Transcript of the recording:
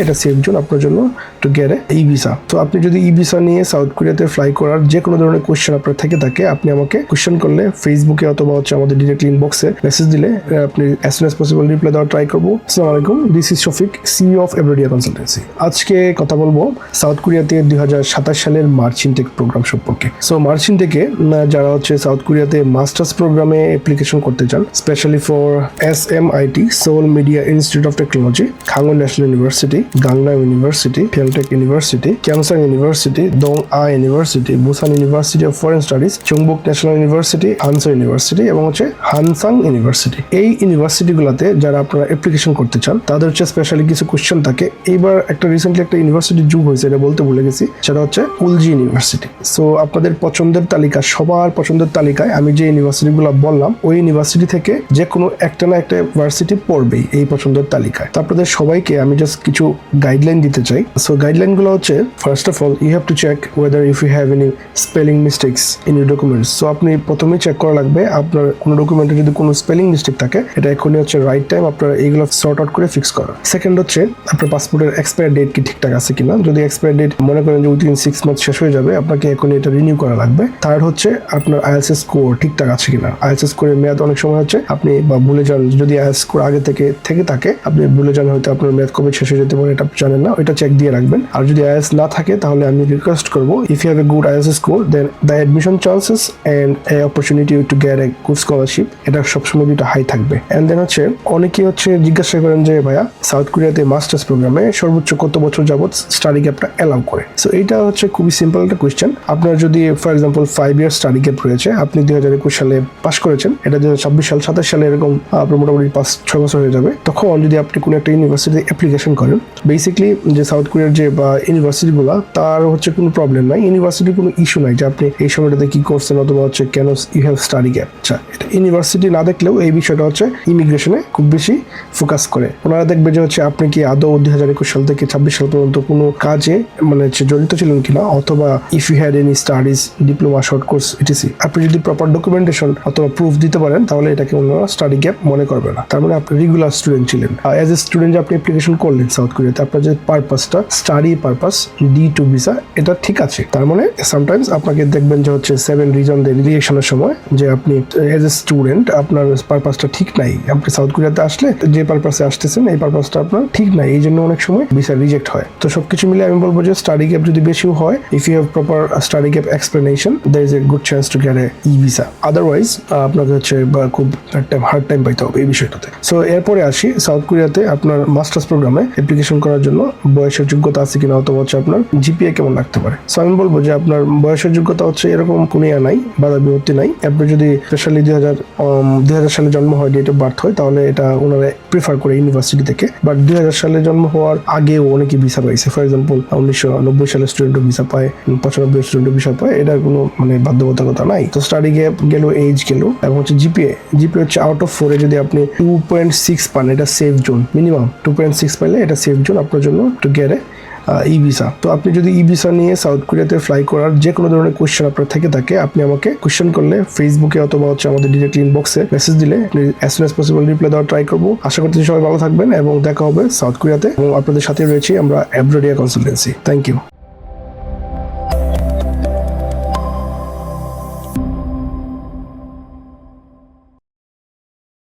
এটা safe zone আপনার জন্য টু গেট ই ভিসা। তো আপনি যদি ই ভিসা নিয়ে সাউথ কোরিয়াতে ফ্লাই করার যে কোনো ধরনের কোয়েশ্চেন আপনার থেকে থাকে, আপনি আমাকে কোয়েশ্চেন করলে ফেসবুকে অথবা আমাদের ডিরেক্টলি ইনবক্সে মেসেজ দিলে আপনি as soon as possible reply দেওয়ার ট্রাই করবো। আসসালামু আলাইকুম, this is Shafiq, CEO of Everydia consultancy. আজকে কথা বলবো সাউথ কোরিয়াতে 2027 সালের মার্চ ইনটেক প্রোগ্রাম সম্পর্কে। সো মার্চ ইনটেকে যারা সাউথ কোরিয়াতে মাস্টার্স প্রোগ্রামে অ্যাপ্লিকেশন করতে চান, specially for SMIT Seoul media institute of technology, Kangwon national university, Gangnam university, ফিয়ালটেক ইউনিভার্সিটি, ক্যামসাং ইউনিভার্সিটি, Dong A university, Busan university of foreign studies, Chungbuk national university, হানসা university এবং হানসাং ইউনিভার্সিটি। এই ইউনিভার্সিটিগুলোতে যারা আপনারা অ্যাপ্লিকেশন করতে চান তাদের স্পেশালি কিছু কোশ্চেন থাকে। এইবার রিসেন্টলি একটা ইউনিভার্সিটি যুগ হয়েছে, এটা বলতে ভুলে গেছি, সেটা উলজি ইউনিভার্সিটি। সো আপনাদের পছন্দের তালিকা, সবার পছন্দের তালিকায় আমি যে ইউনিভার্সিটিগুলো বললাম ওই ইউনিভার্সিটি থেকে যে কোনো একটা না একটা ভার্সিটি পড়বেই এই পছন্দের তালিকায়। তো আপনাদের সবাইকে আমি জাস্ট কিছু গাইডলাইন দিতে চাই। সো গাইডলাইনগুলো first of all you have to check whether if you have any spelling mistakes in your documents. So আপনি প্রথমেই চেক করা লাগবে আপনার কোনো ডকুমেন্টে যদি কোনো স্পেলিং মিস্টেক থাকে, এটা এখনই রাইট টাইম আপনার এইগুলো সর্ট আউট করে ফিক্স করা। সেকেন্ড আপনার পাসপোর্টের এক্সপায়ার ডেট কি ঠিকঠাক আছে কিনা। যদি এক্সপায়ার ডেট মনে করেন যে উইদিন 6 মান্থ শেষ হয়ে যাবে, আপনাকে এখনই এটা রিনিউ করা লাগবে। থার্ড আপনার IELTS স্কোর ঠিকঠাক আছে কিনা। IELTS স্কোরের মেয়াদ অনেক সময় আপনি ভুলে যান, যদি IELTS স্কোর আগে থেকে থাকে আপনি ভুলে যান, হয়তো আপনার মেয়াদ কবে শেষ হয়ে যেতে পারে এটা জানেন না, ওইটা চেক দিয়ে রাখবেন। আর যদি IELTS না থাকে তাহলে আমি রিকোয়েস্ট করবো, if you have a good IELTS score then the admission chances and a opportunity to get a good scholarship, এটা সবসময় দুটো হাই থাকবে। এন্ড দেন অনেকেই জিজ্ঞাসা করেন যে ভাইয়া সাউথ কোরিয়াতে মাস্টার্স প্রোগ্রামে সর্বোচ্চ কত বছর যাবত স্টাডি গ্যাপটা অ্যালাউ করে। সো এইটা খুবই সিম্পল একটা কোয়েশ্চেন। আপনার যদি for example 5 year study gap রয়েছে, আপনি 2021 সালে পাস করেছেন, এটা 2026 সাল 27 সালে এরকম আপনার মোটামুটি 5-6 বছর হয়ে যাবে। তখন যদি আপনি কোনো একটা ইউনিভার্সিটিতে অ্যাপ্লিকেশন করেন, বেসিক্যালি যে সাউথ কোরিয়ার যে বা ইউনিভার্সিটিগুলো, তার কোনো প্রবলেম নাই, ইউনিভার্সিটির কোনো ইস্যু নাই যে আপনি এই সময়টাতে কি করছেন অথবা কেন ইউ হ্যাভ স্টাডি গ্যাপ। আচ্ছা, এটা ইউনিভার্সিটি না দেখলেও এই বিষয়টা ইমিগ্রেশনে খুব বেশি ফোকাস করে। ওনারা দেখবে যে আপনি কি আদৌ 2021 সাল থেকে 26 সাল পর্যন্ত কোনো কাজে জড়িত ছিলেন কিনা, অথবা if you had any studies, diploma, short course, ETC. আপনি যদি প্রপার ডকুমেন্টেশন অথবা প্রুফ দিতে পারেন তাহলে এটাকে ওনারা স্টাডি গ্যাপ মনে করবে না। তার মানে আপনি রেগুলার স্টুডেন্ট ছিলেন। অ্যাজ এ স্টুডেন্ট আপনি অ্যাপ্লিকেশন করলেন সাউথ কোরিয়াতে, আপনার যে পারপাসটা স্টাডি পারপাস D2 ভিসা, এটা ঠিক আছে। তার মানে সামটাইমস আপনাকে দেখবেন যে 7 রিজন দেন রিজেকশনের সময় যে আপনি এজ এ স্টুডেন্ট আপনার পারপাসটা ঠিক নাই, আপনি সাউথ কোরিয়াতে আসলে যে পারপাসে আসতেছেন এই পারপাসটা আপনার ঠিক নাই, এই জন্য অনেক সময় ভিসা রিজেক্ট হয়। তো সবকিছু মিলে আমি বলবো যে স্টাডি গ্যাপ যদি বেশিও হয়, if you have proper study gap explanation, there is a good chance to get a e visa. Otherwise আপনাকে খুব হার্ড টাইম পাইতে হবে এই বিষয়টাতে। সো এরপরে আসি সাউথ কোরিয়াতে আপনার মাস্টার্স প্রোগ্রামে অ্যাপ্লিকেশন করার জন্য বয়সের যোগ্যতা আছে কিনা, অথবা আপনার জিপিএ কেমন রাখতে পারে। সো আমি বলবো যে আপনার বয়সের যোগ্যতা এরকম কোনো নাই, বাধা বিপত্তি নাই। আপনি যদি স্পেশালি 2000 সালে জন্ম হয়, ডেট অফ বার্থ হয়, তাহলে এটা ওনারা প্রিফার করে ইউনিভার্সিটি থেকে। বাট 2000 সালে জন্ম হওয়ার আগেও অনেকে ভিসা পাইছে। ফর এক্সাম্পল 1990 সালে স্টুডেন্টও ভিসা পায়, 95 স্টুডেন্টও ভিসা পায়, এটার কোনো বাধ্যবাধকতা নাই। তো স্টাডি গ্যাপ গেল, এজ গেল, এবং জিপিএ আউট অফ 4 যদি আপনি 2.6 পান, এটা সেফ জোন। মিনিমাম 2.6 পাইলে এটা সেফ জোন আপনার জন্য টু গেট ই ভিসা। তো আপনি যদি ই ভিসা নিয়ে সাউথ কোরিয়াতে ফ্লাই করার যে কোনো ধরনের কোয়েশ্চেন আপনার থেকে থাকে, আপনি আমাকে কোয়েশ্চেন করলে ফেসবুকে অথবা আমাদের ডিরেক্টলি ইনবক্সে মেসেজ দিলে আপনি as soon as possible reply দেওয়ার ট্রাই করবো। আশা করছি সবাই ভালো থাকবেন এবং দেখা হবে সাউথ কোরিয়াতে। এবং আপনাদের সাথে রয়েছি আমরা এভরিডিয়া কনসালটেন্সি। Thank you.